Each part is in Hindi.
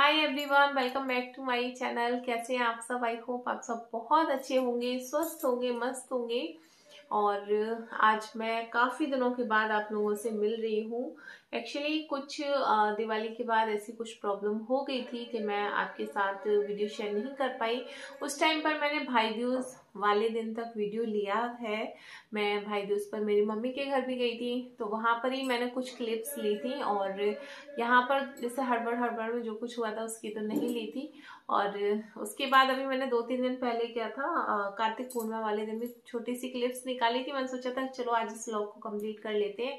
Hi everyone, welcome back to my channel. कैसे हैं आप सब? आई होप आप सब बहुत अच्छे होंगे, स्वस्थ होंगे, मस्त होंगे। और आज मैं काफी दिनों के बाद आप लोगों से मिल रही हूँ। एक्चुअली कुछ दिवाली के बाद ऐसी कुछ प्रॉब्लम हो गई थी कि मैं आपके साथ वीडियो शेयर नहीं कर पाई। उस टाइम पर मैंने भाई दूज वाले दिन तक वीडियो लिया है। मैं भाई दूज पर मेरी मम्मी के घर भी गई थी, तो वहां पर ही मैंने कुछ क्लिप्स ली थी। और यहाँ पर जैसे हड़बड़ हड़बड़ में जो कुछ हुआ था उसकी तो नहीं ली थी। और उसके बाद अभी मैंने 2-3 दिन पहले क्या था, कार्तिक पूर्णिमा वाले दिन भी छोटी सी क्लिप्स निकाली थी। मैंने सोचा था चलो आज इस व्लॉग को कंप्लीट कर लेते हैं,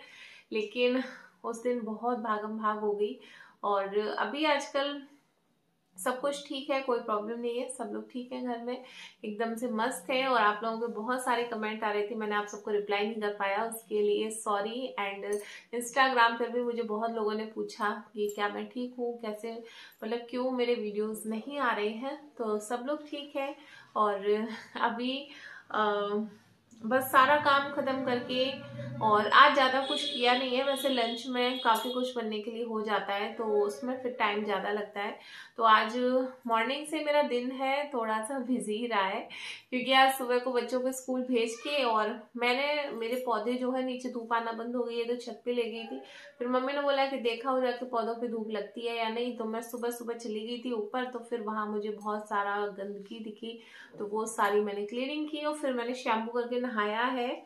लेकिन उस दिन बहुत भागम भाग हो गई। और अभी आजकल सब कुछ ठीक है, कोई प्रॉब्लम नहीं है, सब लोग ठीक है, घर में एकदम से मस्त है। और आप लोगों के बहुत सारे कमेंट आ रहे थे, मैंने आप सबको रिप्लाई नहीं कर पाया, उसके लिए सॉरी। एंड इंस्टाग्राम पर भी मुझे बहुत लोगों ने पूछा कि क्या मैं ठीक हूँ, कैसे मतलब क्यों मेरे वीडियोस नहीं आ रहे हैं। तो सब लोग ठीक है। और अभी बस सारा काम खत्म करके, और आज ज्यादा कुछ किया नहीं है। वैसे लंच में काफी कुछ बनने के लिए हो जाता है, तो उसमें फिर टाइम ज्यादा लगता है। तो आज मॉर्निंग से मेरा दिन है थोड़ा सा बिजी रहा है, क्योंकि आज सुबह को बच्चों को स्कूल भेज के, और मेरे पौधे जो है नीचे धूप आना बंद हो गई है, तो छत पे ले गई थी। फिर मम्मी ने बोला कि देखा हो जाके पौधों पे धूप लगती है या नहीं, तो मैं सुबह सुबह चली गई थी ऊपर। तो फिर वहां मुझे बहुत सारा गंदगी दिखी, तो वो सारी मैंने क्लीनिंग की और फिर मैंने शैम्पू करके नहाया है।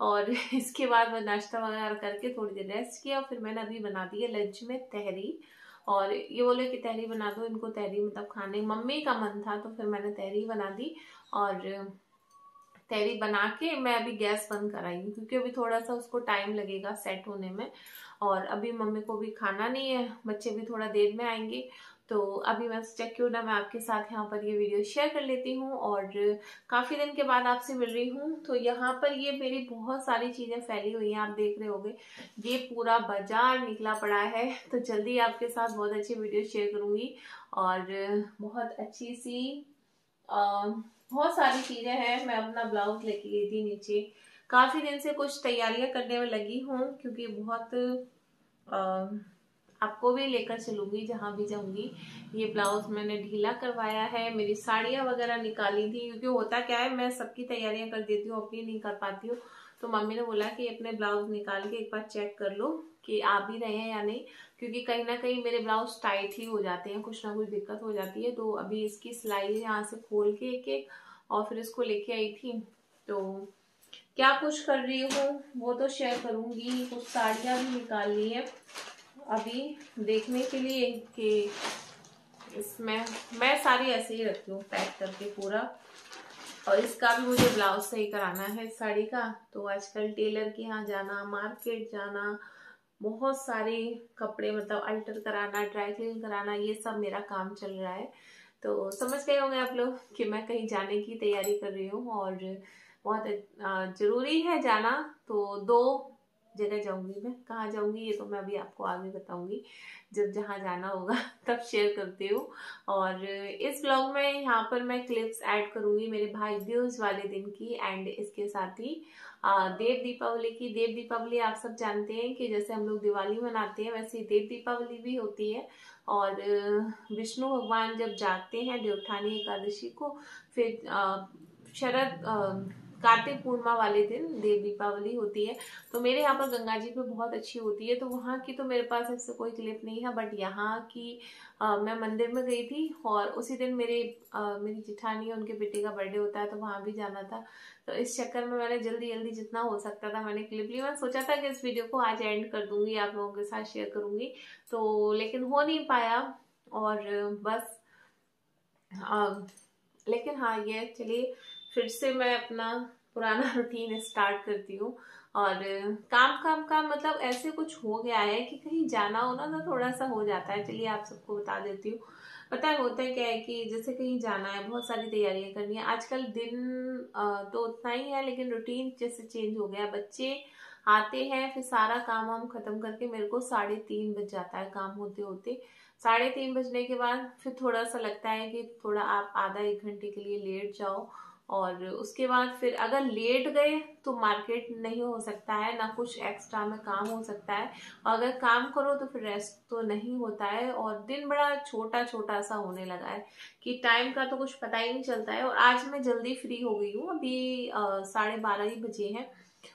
और इसके बाद मैं नाश्ता वगैरह करके थोड़ी देर रेस्ट किया, और फिर मैंने अभी बना दी है लंच में तहरी। और ये बोले कि तहरी बना दो इनको, तहरी मतलब खाने मम्मी का मन था, तो फिर मैंने तहरी बना दी। और तहरी बना के मैं अभी गैस बंद कराई हूँ, क्योंकि अभी थोड़ा सा उसको टाइम लगेगा सेट होने में। और अभी मम्मी को भी खाना नहीं है, बच्चे भी थोड़ा देर में आएंगे। तो अभी मैं सोचा क्यों ना मैं आपके साथ यहाँ पर ये वीडियो शेयर कर लेती हूँ। और काफी दिन के बाद आपसे मिल रही हूँ। तो यहाँ पर ये मेरी बहुत सारी चीजें फैली हुई हैं, आप देख रहे होंगे ये पूरा बाजार निकला पड़ा है। तो जल्दी आपके साथ बहुत अच्छी वीडियो शेयर करूंगी। और बहुत अच्छी सी बहुत सारी चीजें हैं। मैं अपना ब्लाउज लेके गई थी नीचे, काफी दिन से कुछ तैयारियां करने में लगी हूँ, क्योंकि बहुत आपको भी लेकर चलूंगी जहां भी जाऊंगी। ये ब्लाउज मैंने ढीला करवाया है, मेरी साड़ियां वगैरह निकाली थी, क्योंकि होता क्या है मैं सबकी तैयारियां कर देती हूँ, अपनी नहीं कर पाती हूँ। तो मम्मी ने बोला कि अपने ब्लाउज निकाल के एक बार चेक कर लो कि आ भी रहे हैं या नहीं, क्योंकि कहीं ना कहीं मेरे ब्लाउज टाइट ही हो जाते हैं, कुछ ना कुछ दिक्कत हो जाती है। तो अभी इसकी सिलाई यहाँ से खोल के एक एक और फिर इसको लेके आई थी। तो क्या कुछ कर रही हूँ वो तो शेयर करूंगी। कुछ साड़ियां भी निकाल ली है अभी देखने के लिए कि इसमें मैं साड़ी ऐसे ही रखती हूँ पैक करके पूरा। और इसका भी मुझे ब्लाउज सही कराना है साड़ी का। तो आजकल टेलर के यहाँ जाना, मार्केट जाना, बहुत सारे कपड़े मतलब अल्टर कराना, ड्राई क्लीन कराना, ये सब मेरा काम चल रहा है। तो समझ गए होंगे आप लोग कि मैं कहीं जाने की तैयारी कर रही हूँ, और बहुत जरूरी है जाना। तो 2 जगह जाऊंगी। मैं कहाँ जाऊंगी ये तो मैं अभी आपको आगे बताऊंगी, जब जहाँ जाना होगा तब शेयर करती हूँ। और इस ब्लॉग में यहाँ पर मैं क्लिप्स ऐड करूंगी मेरे भाई दूज वाले दिन की, एंड इसके साथ ही देव दीपावली की। देव दीपावली आप सब जानते हैं कि जैसे हम लोग दिवाली मनाते हैं, वैसे ही देव दीपावली भी होती है। और विष्णु भगवान जब जागते हैं देवउठानी एकादशी को, फिर कार्तिक पूर्णिमा वाले दिन देव दीपावली होती है। तो मेरे यहाँ पर गंगा जी पे बहुत अच्छी होती है, तो वहाँ की तो मेरे पास ऐसे कोई क्लिप नहीं है, बट यहाँ की मैं मंदिर में गई थी। और उसी दिन मेरी जिठानी है, उनके बेटे का बर्थडे होता है, तो वहां भी जाना था। तो इस चक्कर में मैंने जल्दी जल्दी जितना हो सकता था मैंने क्लिप ली। मैं सोचा था कि इस वीडियो को आज एंड कर दूंगी, आप लोगों के साथ शेयर करूंगी, तो लेकिन हो नहीं पाया। और बस लेकिन हाँ, ये चलिए फिर से मैं अपना पुराना रूटीन स्टार्ट करती हूँ। और काम काम काम मतलब ऐसे कुछ हो गया है कि कहीं जाना हो ना तो थोड़ा सा हो जाता है। चलिए आप सबको बता देती हूँ। पता है होता है क्या है कि जैसे कहीं जाना है, बहुत सारी तैयारियां करनी है। आजकल दिन तो उतना ही है, लेकिन रूटीन जैसे चेंज हो गया। बच्चे आते हैं, फिर सारा काम वाम खत्म करके मेरे को 3:30 बज जाता है काम होते होते। 3:30 बजने के बाद फिर थोड़ा सा लगता है कि थोड़ा आप आधा 1 घंटे के लिए लेट जाओ, और उसके बाद फिर अगर लेट गए तो मार्केट नहीं हो सकता है, ना कुछ एक्स्ट्रा में काम हो सकता है, और अगर काम करो तो फिर रेस्ट तो नहीं होता है, और दिन बड़ा छोटा छोटा सा होने लगा है कि टाइम का तो कुछ पता ही नहीं चलता है। और आज मैं जल्दी फ्री हो गई हूँ, अभी 12:30 ही बजे हैं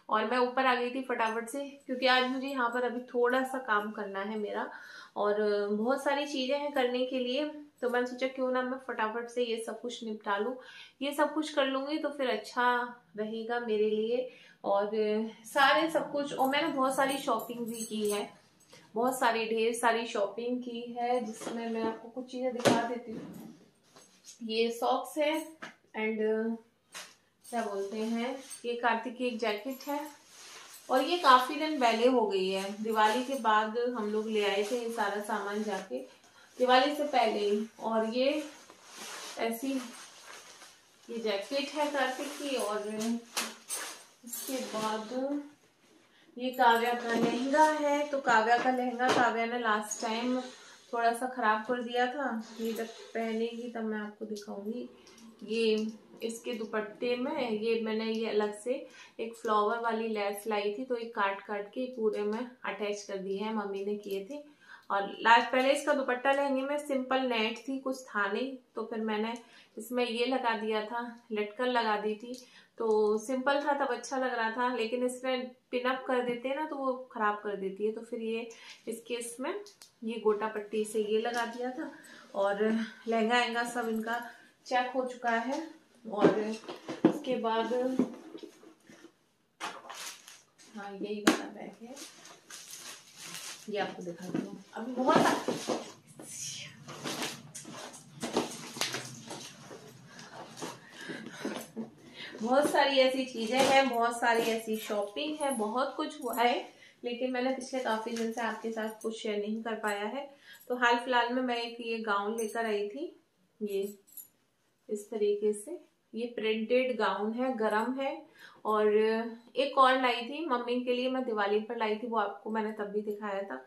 और मैं ऊपर आ गई थी फटाफट से, क्योंकि आज मुझे यहाँ पर अभी थोड़ा सा काम करना है मेरा, और बहुत सारी चीजें हैं करने के लिए। तो मैंने सोचा क्यों ना मैं फटाफट से ये सब कुछ निपटा लूं, ये सब कुछ कर लूंगी तो फिर अच्छा रहेगा मेरे लिए। और सारे सब कुछ, और मैंने बहुत सारी शॉपिंग भी की है, बहुत सारी ढेर सारी शॉपिंग की है, जिसमें मैं आपको कुछ चीजें दिखा देती हूँ। ये सॉक्स है, एंड क्या बोलते हैं, ये कार्तिक की एक जैकेट है, और ये काफी दिन पहले हो गई है, दिवाली के बाद हम लोग ले आए थे ये सारा सामान जाके, दिवाली से पहले ही। और ये ऐसी ये जैकेट है कार्तिक की, और इसके बाद ये काव्या का लहंगा है। तो काव्या का लहंगा काव्या ने लास्ट टाइम थोड़ा सा खराब कर दिया था, ये जब पहनेगी तब मैं आपको दिखाऊंगी। ये इसके दुपट्टे में ये मैंने ये अलग से एक फ्लावर वाली लेस लाई थी, तो एक काट काट के पूरे में अटैच कर दी है, मम्मी ने किए थे। और लास्ट पहले इसका दुपट्टा लहंगे में सिंपल नेट थी, कुछ था नहीं, तो फिर मैंने इसमें ये लगा दिया था, लटकन लगा दी थी, तो सिंपल था तब अच्छा लग रहा था, लेकिन इसमें पिनअप कर देते हैं ना तो वो खराब कर देती है, तो फिर ये इसके इसमें ये गोटा पट्टी से ये लगा दिया था। और लहंगा वहंगा सब इनका चेक हो चुका है। और उसके बाद हाँ यही वाला बैग है, ये आपको दिखाती हूँ। अभी बहुत सारी ऐसी चीजें हैं, बहुत सारी ऐसी शॉपिंग है, बहुत कुछ हुआ है, लेकिन मैंने पिछले काफी दिन से आपके साथ कुछ शेयर नहीं कर पाया है। तो हाल फिलहाल में मैं एक ये गाउन लेकर आई थी, ये इस तरीके से, ये प्रिंटेड गाउन है, गरम है। और एक और लाई थी मम्मी के लिए, मैं दिवाली पर लाई थी, वो आपको मैंने तब भी दिखाया था।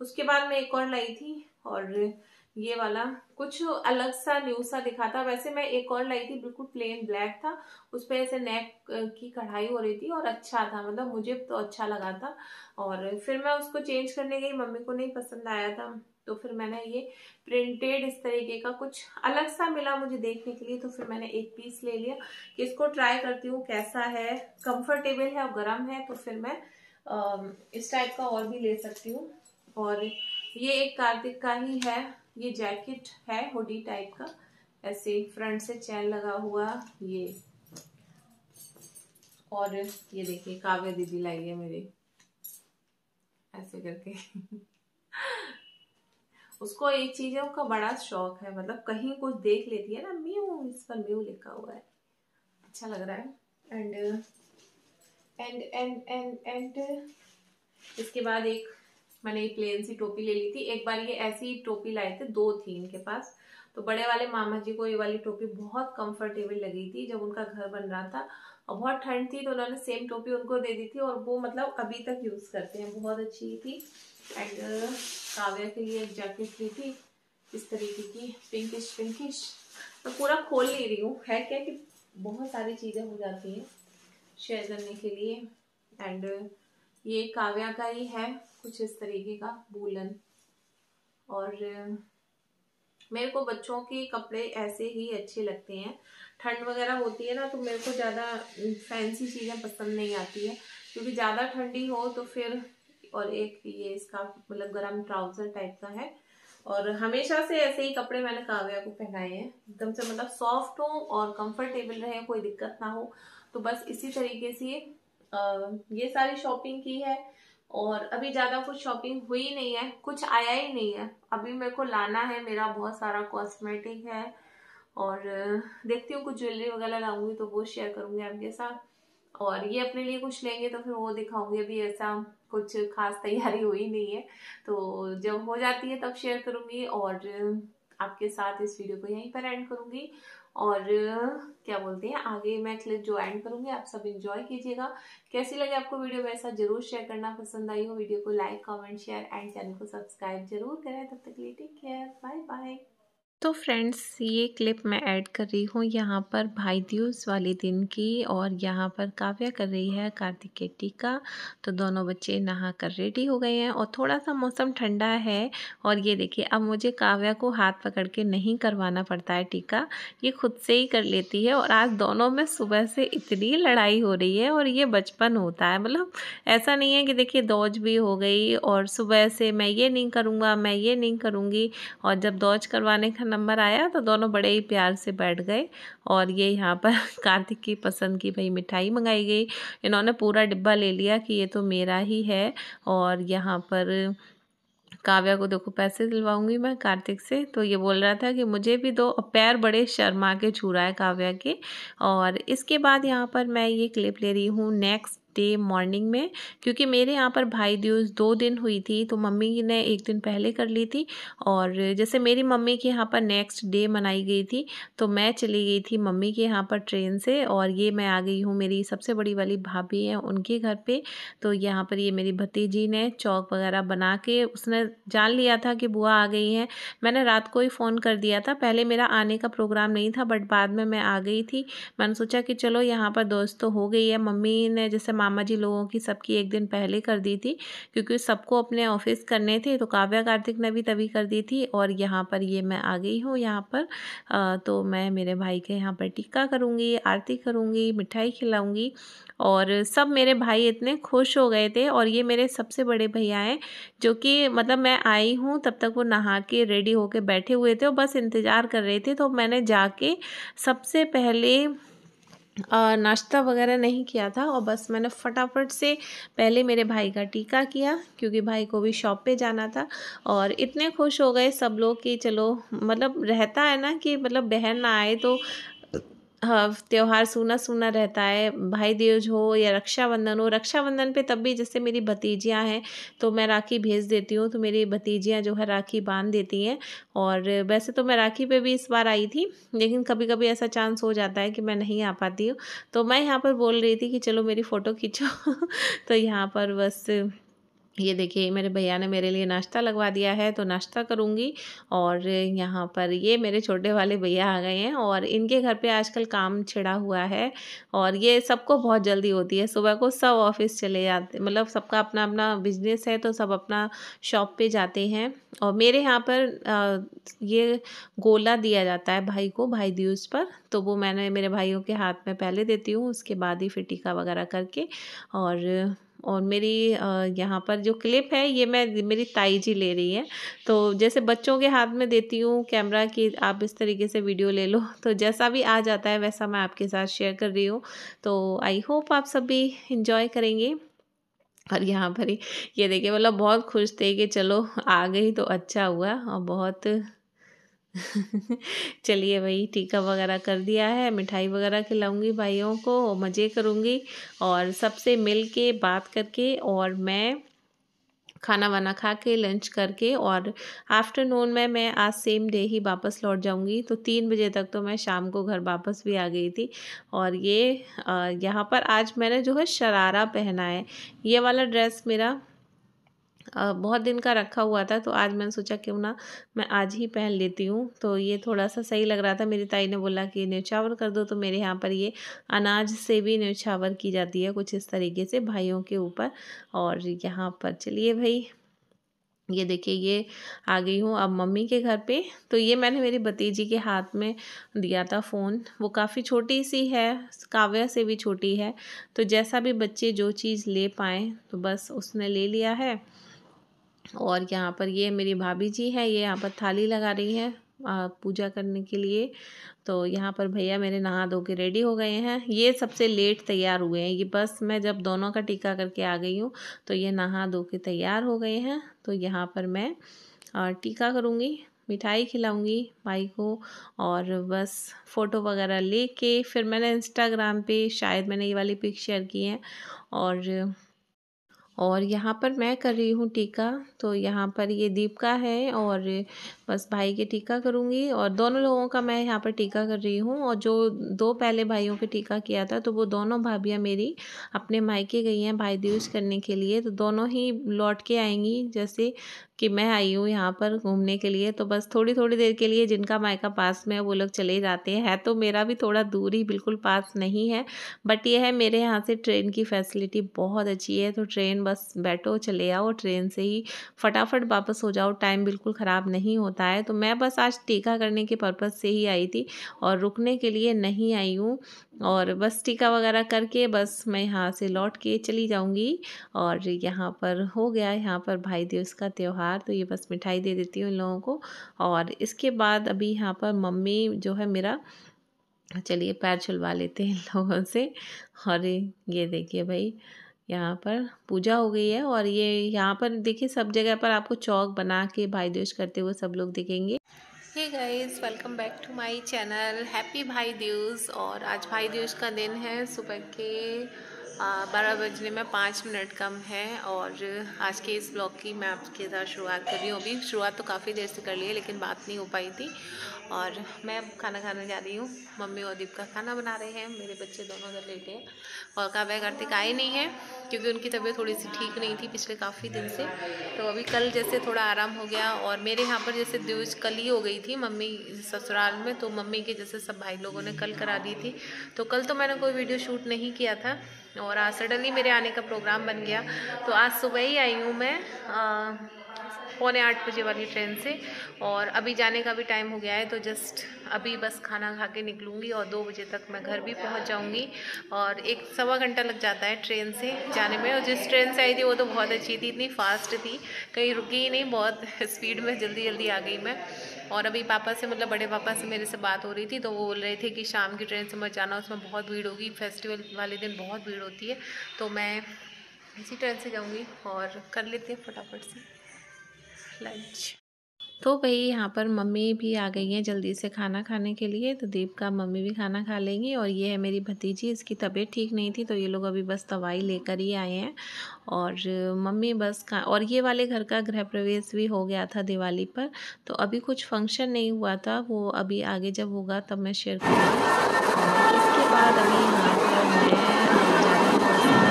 उसके बाद मैं एक और लाई थी, और ये वाला कुछ अलग सा न्यू सा दिखा था। वैसे मैं एक और लाई थी, बिल्कुल प्लेन ब्लैक था, उस पर ऐसे नेक की कढ़ाई हो रही थी, और अच्छा था, मतलब मुझे तो अच्छा लगा था। और फिर मैं उसको चेंज करने गई, मम्मी को नहीं पसंद आया था, तो फिर मैंने ये प्रिंटेड इस तरीके का कुछ अलग सा मिला मुझे देखने के लिए, तो फिर मैंने एक पीस ले लिया कि इसको ट्राई करती हूँ कैसा है, कंफर्टेबल है और गर्म है, तो फिर मैं इस टाइप का और भी ले सकती हूँ। और ये एक कार्तिक का ही है, ये जैकेट है हुडी टाइप का, ऐसे फ्रंट से चैन लगा हुआ ये। और ये देखिए काव्या दीदी लाई है मेरी, ऐसे करके उसको एक चीजों का बड़ा शौक है, मतलब कहीं कुछ देख लेती है ना, म्यू, इस पर म्यू लिखा हुआ है, अच्छा लग रहा है। And and and and and इसके बाद एक मैंने ये प्लेन सी टोपी ले ली थी। एक बार ये ऐसी टोपी लाए थे, दो थी इनके पास, तो बड़े वाले मामा जी को ये वाली टोपी बहुत कंफर्टेबल लगी थी जब उनका घर बन रहा था, और बहुत ठंड थी, तो उन्होंने सेम टोपी उनको दे दी थी, और वो मतलब अभी तक यूज करते हैं, बहुत अच्छी थी। एंड काव्या के लिए एक जैकेट ली थी इस तरीके की, पिंकिश पिंकिश। मैं पूरा खोल नहीं रही हूँ, है क्या कि बहुत सारी चीजें हो जाती हैं शेयर करने के लिए। एंड ये काव्या का ही है, कुछ इस तरीके का वूलन। और मेरे को बच्चों के कपड़े ऐसे ही अच्छे लगते हैं, ठंड वगैरह होती है ना तो मेरे को ज्यादा फैंसी चीजें पसंद नहीं आती है, क्योंकि ज्यादा ठंडी हो तो फिर। और एक ये इसका मतलब गरम ट्राउजर टाइप का है, और हमेशा से ऐसे ही कपड़े मैंने काव्या को पहनाए हैं, एकदम से मतलब सॉफ्ट हो और कंफर्टेबल रहे, कोई दिक्कत ना हो, तो बस इसी तरीके से ये सारी शॉपिंग की है। और अभी ज्यादा कुछ शॉपिंग हुई नहीं है, कुछ आया ही नहीं है, अभी मेरे को लाना है, मेरा बहुत सारा कॉस्मेटिक है, और देखती हूँ कुछ ज्वेलरी वगैरह लाऊंगी तो वो शेयर करूंगी आपके साथ। और ये अपने लिए कुछ लेंगे तो फिर वो दिखाऊंगी, अभी ऐसा कुछ खास तैयारी हुई नहीं है, तो जब हो जाती है तब शेयर करूंगी, और आपके साथ इस वीडियो को यहीं पर एंड करूंगी। और क्या बोलते हैं, आगे मैं क्लिप जो एंड करूंगी आप सब एंजॉय कीजिएगा। कैसी लगे आपको वीडियो, वैसा जरूर शेयर करना, पसंद आई हो वीडियो को like comment share and channel को सब्सक्राइब जरूर करें। तब तक के लिए टेक केयर, बाय बाय। तो फ्रेंड्स, ये क्लिप मैं ऐड कर रही हूँ यहाँ पर भाई दूज वाले दिन की, और यहाँ पर काव्या कर रही है कार्तिक के टीका। तो दोनों बच्चे नहा कर रेडी हो गए हैं और थोड़ा सा मौसम ठंडा है। और ये देखिए, अब मुझे काव्या को हाथ पकड़ के नहीं करवाना पड़ता है टीका, ये खुद से ही कर लेती है। और आज दोनों में सुबह से इतनी लड़ाई हो रही है, और ये बचपन होता है, मतलब ऐसा नहीं है कि देखिए दौज भी हो गई और सुबह से मैं ये नहीं करूँगा, मैं ये नहीं करूँगी। और जब दौज करवाने का नंबर आया तो दोनों बड़े ही प्यार से बैठ गए। और ये यहाँ पर कार्तिक की पसंद की भाई मिठाई मंगाई गई, इन्होंने पूरा डिब्बा ले लिया कि ये तो मेरा ही है। और यहाँ पर काव्या को देखो पैसे दिलवाऊंगी मैं कार्तिक से, तो ये बोल रहा था कि मुझे भी दो, और पैर बड़े शर्मा के छू रहा है काव्या के। और इसके बाद यहाँ पर मैं ये क्लिप ले रही हूँ नेक्स्ट डे मॉर्निंग में, क्योंकि मेरे यहाँ पर भाई दूज 2 दिन हुई थी, तो मम्मी ने 1 दिन पहले कर ली थी। और जैसे मेरी मम्मी के यहाँ पर नेक्स्ट डे मनाई गई थी, तो मैं चली गई थी मम्मी के यहाँ पर ट्रेन से, और ये मैं आ गई हूँ मेरी सबसे बड़ी वाली भाभी है उनके घर पे। तो यहाँ पर ये मेरी भतीजी ने चौक वगैरह बना के, उसने जान लिया था कि बुआ आ गई हैं। मैंने रात को ही फ़ोन कर दिया था, पहले मेरा आने का प्रोग्राम नहीं था, बट बाद में मैं आ गई थी। मैंने सोचा कि चलो यहाँ पर दोस्त तो हो गई है। मम्मी ने जैसे मामा जी लोगों की सबकी 1 दिन पहले कर दी थी, क्योंकि सबको अपने ऑफिस करने थे, तो काव्या कार्तिक ने भी तभी कर दी थी। और यहाँ पर ये मैं आ गई हूँ यहाँ पर, तो मैं मेरे भाई के यहाँ पर टीका करूँगी, आरती करूँगी, मिठाई खिलाऊँगी। और सब मेरे भाई इतने खुश हो गए थे। और ये मेरे सबसे बड़े भैया हैं, जो कि मतलब मैं आई हूँ तब तक वो नहा के रेडी होके बैठे हुए थे और बस इंतज़ार कर रहे थे। तो मैंने जाके सबसे पहले नाश्ता वगैरह नहीं किया था, और बस मैंने फटाफट से पहले मेरे भाई का टीका किया, क्योंकि भाई को भी शॉप पे जाना था। और इतने खुश हो गए सब लोग कि चलो, मतलब रहता है ना कि मतलब बहन ना आए तो हाँ, त्योहार सूना सूना रहता है। भाई दूज हो या रक्षाबंधन हो, रक्षाबंधन पे तब भी जैसे मेरी भतीजियाँ हैं तो मैं राखी भेज देती हूँ, तो मेरी भतीजियाँ जो है राखी बांध देती हैं। और वैसे तो मैं राखी पे भी इस बार आई थी, लेकिन कभी कभी ऐसा चांस हो जाता है कि मैं नहीं आ पाती हूँ। तो मैं यहाँ पर बोल रही थी कि चलो मेरी फ़ोटो खींचो तो यहाँ पर बस ये देखिए, मेरे भैया ने मेरे लिए नाश्ता लगवा दिया है, तो नाश्ता करूँगी। और यहाँ पर ये मेरे छोटे वाले भैया आ गए हैं, और इनके घर पे आजकल काम छिड़ा हुआ है। और ये सबको बहुत जल्दी होती है, सुबह को सब ऑफिस चले जाते, मतलब सबका अपना अपना बिजनेस है, तो सब अपना शॉप पे जाते हैं। और मेरे यहाँ पर ये गोला दिया जाता है भाई को भाई दूज पर, तो वो मैंने मेरे भाइयों के हाथ में पहले देती हूँ, उसके बाद ही फिर टीका वगैरह करके। और मेरी यहाँ पर जो क्लिप है ये मेरी ताई जी ले रही है। तो जैसे बच्चों के हाथ में देती हूँ कैमरा कि आप इस तरीके से वीडियो ले लो, तो जैसा भी आ जाता है वैसा मैं आपके साथ शेयर कर रही हूँ। तो आई होप आप सभी इंजॉय करेंगे। और यहाँ पर ही ये देखिए, मतलब बहुत खुश थे कि चलो आ गई तो अच्छा हुआ। और बहुत चलिए भाई, टीका वगैरह कर दिया है, मिठाई वगैरह खिलाऊंगी भाइयों को, मज़े करूंगी और सबसे मिल के बात करके, और मैं खाना वाना खा के लंच करके, और आफ्टरनून में मैं आज सेम डे ही वापस लौट जाऊंगी। तो 3 बजे तक तो मैं शाम को घर वापस भी आ गई थी। और ये यहाँ पर आज मैंने जो है शरारा पहना है, ये वाला ड्रेस मेरा बहुत दिन का रखा हुआ था, तो आज मैंने सोचा क्यों ना मैं आज ही पहन लेती हूँ। तो ये थोड़ा सा सही लग रहा था, मेरी ताई ने बोला कि न्यौछावर कर दो, तो मेरे यहाँ पर ये अनाज से भी न्यौछावर की जाती है कुछ इस तरीके से भाइयों के ऊपर। और यहाँ पर चलिए भाई, ये देखिए, ये आ गई हूँ अब मम्मी के घर पे। तो ये मैंने मेरी भतीजी के हाथ में दिया था फ़ोन, वो काफ़ी छोटी सी है, काव्या से भी छोटी है, तो जैसा भी बच्चे जो चीज़ ले पाएँ तो बस उसने ले लिया है। और यहाँ पर ये मेरी भाभी जी हैं, ये यहाँ पर थाली लगा रही हैं पूजा करने के लिए। तो यहाँ पर भैया मेरे नहा धो के रेडी हो गए हैं, ये सबसे लेट तैयार हुए हैं। ये बस मैं जब दोनों का टीका करके आ गई हूँ तो ये नहा धो के तैयार हो गए हैं। तो यहाँ पर मैं टीका करूँगी, मिठाई खिलाऊँगी भाई को, और बस फ़ोटो वगैरह लेके फिर मैंने इंस्टाग्राम पे शायद मैंने ये वाली पिक शेयर की है। और यहाँ पर मैं कर रही हूँ टीका, तो यहाँ पर ये दीपिका है और बस भाई के टीका करूँगी और दोनों लोगों का मैं यहाँ पर टीका कर रही हूँ। और जो 2 पहले भाइयों के टीका किया था तो वो दोनों भाभियाँ मेरी अपने मायके गई हैं भाई दूज करने के लिए, तो दोनों ही लौट के आएंगी जैसे कि मैं आई हूँ यहाँ पर घूमने के लिए। तो बस थोड़ी थोड़ी देर के लिए जिनका मायका पास में है वो लोग चले जाते हैं। है तो मेरा भी थोड़ा दूर ही, बिल्कुल पास नहीं है, बट ये है मेरे यहाँ से ट्रेन की फैसिलिटी बहुत अच्छी है। तो ट्रेन बस बैठो चले आओ, ट्रेन से ही फटाफट वापस हो जाओ, टाइम बिल्कुल ख़राब नहीं होता है। तो मैं बस आज टीका करने के पर्पज़ से ही आई थी और रुकने के लिए नहीं आई हूँ। और बस टीका वगैरह करके बस मैं यहाँ से लौट के चली जाऊँगी। और यहाँ पर हो गया यहाँ पर भाई दूज का त्यौहार, तो ये बस मिठाई दे देती हूँ इन लोगों को। और इसके बाद अभी यहाँ पर मम्मी जो है मेरा, चलिए पैर छुलवा लेते हैं इन लोगों से। और ये देखिए भाई यहाँ पर पूजा हो गई है। और ये यहाँ पर देखिए सब जगह पर आपको चौक बना के भाई दूज करते हुए सब लोग दिखेंगे। Hey guys, welcome back to my channel, happy Bhai Dooj. और आज भाई दूज का दिन है, सुबह के 12 बजने में 5 मिनट कम है। और आज के इस ब्लॉग की मैं आपके साथ शुरुआत कर रही हूँ। अभी शुरुआत तो काफ़ी देर से कर ली है लेकिन बात नहीं हो पाई थी। और मैं अब खाना खाने जा रही हूँ। मम्मी और दीप का खाना बना रहे हैं, मेरे बच्चे दोनों उधर लेटे हैं। और काव्या कार्तिक आए नहीं है क्योंकि उनकी तबीयत थोड़ी सी ठीक नहीं थी पिछले काफ़ी दिन से। तो अभी कल जैसे थोड़ा आराम हो गया। और मेरे यहाँ पर जैसे दूज कल ही हो गई थी मम्मी ससुराल में, तो मम्मी के जैसे सब भाई लोगों ने कल करा दी थी। तो कल तो मैंने कोई वीडियो शूट नहीं किया था और आज सडनली मेरे आने का प्रोग्राम बन गया। तो आज सुबह ही आई हूँ मैं 7:45 बजे वाली ट्रेन से। और अभी जाने का भी टाइम हो गया है, तो जस्ट अभी बस खाना खा के निकलूँगी और 2 बजे तक मैं घर भी पहुँच जाऊँगी। और 1-1.25 घंटा लग जाता है ट्रेन से जाने में। और जिस ट्रेन से आई थी वो तो बहुत अच्छी थी, इतनी फास्ट थी, कहीं रुकी ही नहीं, बहुत स्पीड में जल्दी जल्दी आ गई मैं। और अभी पापा से, मतलब बड़े पापा से मेरे से बात हो रही थी, तो वो बोल रहे थे कि शाम की ट्रेन से मत जाना, उसमें बहुत भीड़ होगी, फेस्टिवल वाले दिन बहुत भीड़ होती है। तो मैं इसी ट्रेन से जाऊँगी और कर लेते हैं फटाफट से लंच। तो भाई यहाँ पर मम्मी भी आ गई हैं जल्दी से खाना खाने के लिए, तो दीप का मम्मी भी खाना खा लेंगी। और ये है मेरी भतीजी, इसकी तबीयत ठीक नहीं थी तो ये लोग अभी बस दवाई लेकर ही आए हैं। और मम्मी बस और ये वाले घर का गृह प्रवेश भी हो गया था दिवाली पर, तो अभी कुछ फंक्शन नहीं हुआ था, वो अभी आगे जब होगा तब मैं शेयर करूँगी। और इसके बाद अभी यहाँ पर मैं जा रही हूँ।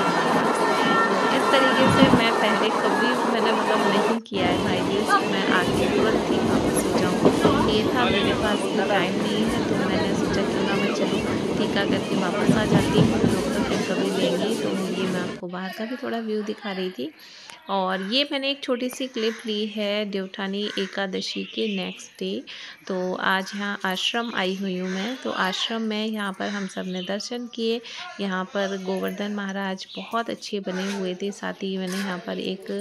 इस तरीके से मैं पहले कभी मैंने मतलब नहीं किया है भाई दूज, मैं आके तुरंत ही वापस हो जाऊँ। ये था मेरे पास इतना टाइम नहीं है, तो मैंने सोचा क्यों ना मैं चलूँ टीका करके वापस आ जाती हूँ, लोग तो फिर कभी लेंगे। तो ये मैं आपको बाहर का भी थोड़ा व्यू दिखा रही थी। और ये मैंने एक छोटी सी क्लिप ली है देवउठानी एकादशी के नेक्स्ट डे। तो आज यहाँ आश्रम आई हुई हूँ मैं। तो आश्रम में यहाँ पर हम सब ने दर्शन किए। यहाँ पर गोवर्धन महाराज बहुत अच्छे बने हुए थे, साथ ही मैंने यहाँ पर एक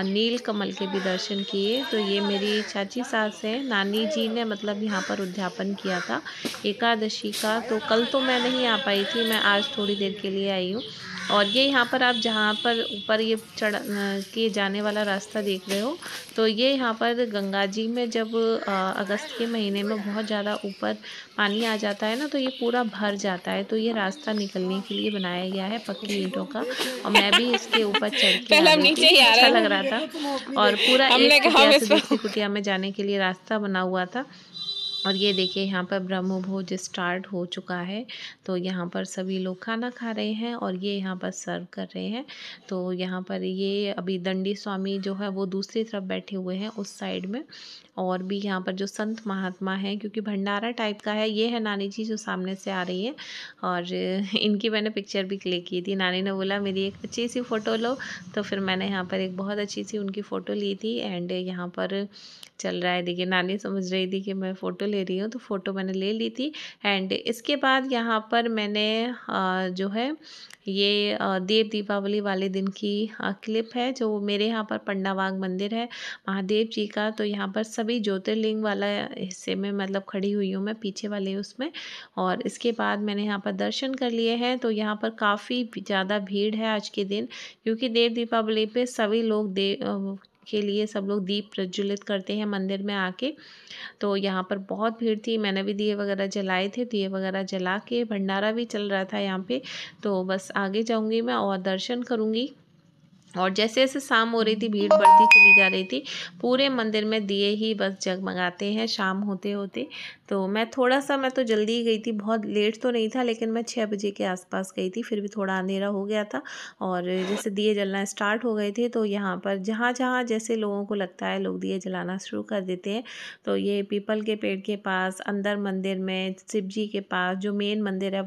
नील कमल के भी दर्शन किए। तो ये मेरी चाची सास है, नानी जी ने मतलब यहाँ पर उद्यापन किया था एकादशी का। तो कल तो मैं नहीं आ पाई थी, मैं आज थोड़ी देर के लिए आई हूँ। और ये यहाँ पर आप जहाँ पर ऊपर ये चढ़ के जाने वाला रास्ता देख रहे हो, तो ये यहाँ पर गंगा जी में जब अगस्त के महीने में बहुत ज़्यादा ऊपर पानी आ जाता है ना, तो ये पूरा भर जाता है। तो ये रास्ता निकलने के लिए बनाया गया है पक्की ईंटों का। और मैं भी इसके ऊपर चढ़ के आ रही थी, अच्छा लग रहा था। और पूरा एक कुटिया से दूसरी कुटिया में जाने के लिए रास्ता बना हुआ था। और ये देखिए यहाँ पर ब्रह्म भोज स्टार्ट हो चुका है। तो यहाँ पर सभी लोग खाना खा रहे हैं और ये यहाँ पर सर्व कर रहे हैं। तो यहाँ पर ये अभी दंडी स्वामी जो है वो दूसरी तरफ बैठे हुए हैं उस साइड में। और भी यहाँ पर जो संत महात्मा हैं, क्योंकि भंडारा टाइप का है। ये है नानी जी जो सामने से आ रही है और इनकी मैंने पिक्चर भी क्लिक की थी। नानी ने बोला मेरी एक अच्छी सी फ़ोटो लो, तो फिर मैंने यहाँ पर एक बहुत अच्छी सी उनकी फ़ोटो ली थी। एंड यहाँ पर चल रहा है, देखिए नानी समझ रही थी कि मैं फ़ोटो ले रही हूँ, तो फ़ोटो मैंने ले ली थी। एंड इसके बाद यहाँ पर मैंने जो है ये देव दीपावली वाले दिन की क्लिप है, जो मेरे यहाँ पर पंडाबाग मंदिर है महादेव जी का। तो यहाँ पर सभी ज्योतिर्लिंग वाला हिस्से में मतलब खड़ी हुई हूँ मैं, पीछे वाले उसमें। और इसके बाद मैंने यहाँ पर दर्शन कर लिए हैं। तो यहाँ पर काफ़ी ज़्यादा भीड़ है आज के दिन, क्योंकि देव दीपावली पे सभी लोग के लिए सब लोग दीप प्रज्वलित करते हैं मंदिर में आके। तो यहाँ पर बहुत भीड़ थी, मैंने भी दिए वगैरह जलाए थे, दिए वगैरह जला के भंडारा भी चल रहा था यहाँ पे। तो बस आगे जाऊँगी मैं और दर्शन करूँगी। और जैसे जैसे शाम हो रही थी भीड़ बढ़ती चली जा रही थी। पूरे मंदिर में दिए ही बस जगमगाते हैं शाम होते होते। तो मैं तो जल्दी ही गई थी, बहुत लेट तो नहीं था, लेकिन मैं 6 बजे के आसपास गई थी, फिर भी थोड़ा अंधेरा हो गया था। और जैसे दिए जलना स्टार्ट हो गए थे तो यहाँ पर जहाँ जहाँ जैसे लोगों को लगता है लोग दिए जलाना शुरू कर देते हैं। तो ये पीपल के पेड़ के पास, अंदर मंदिर में, शिव जी के पास जो मेन मंदिर है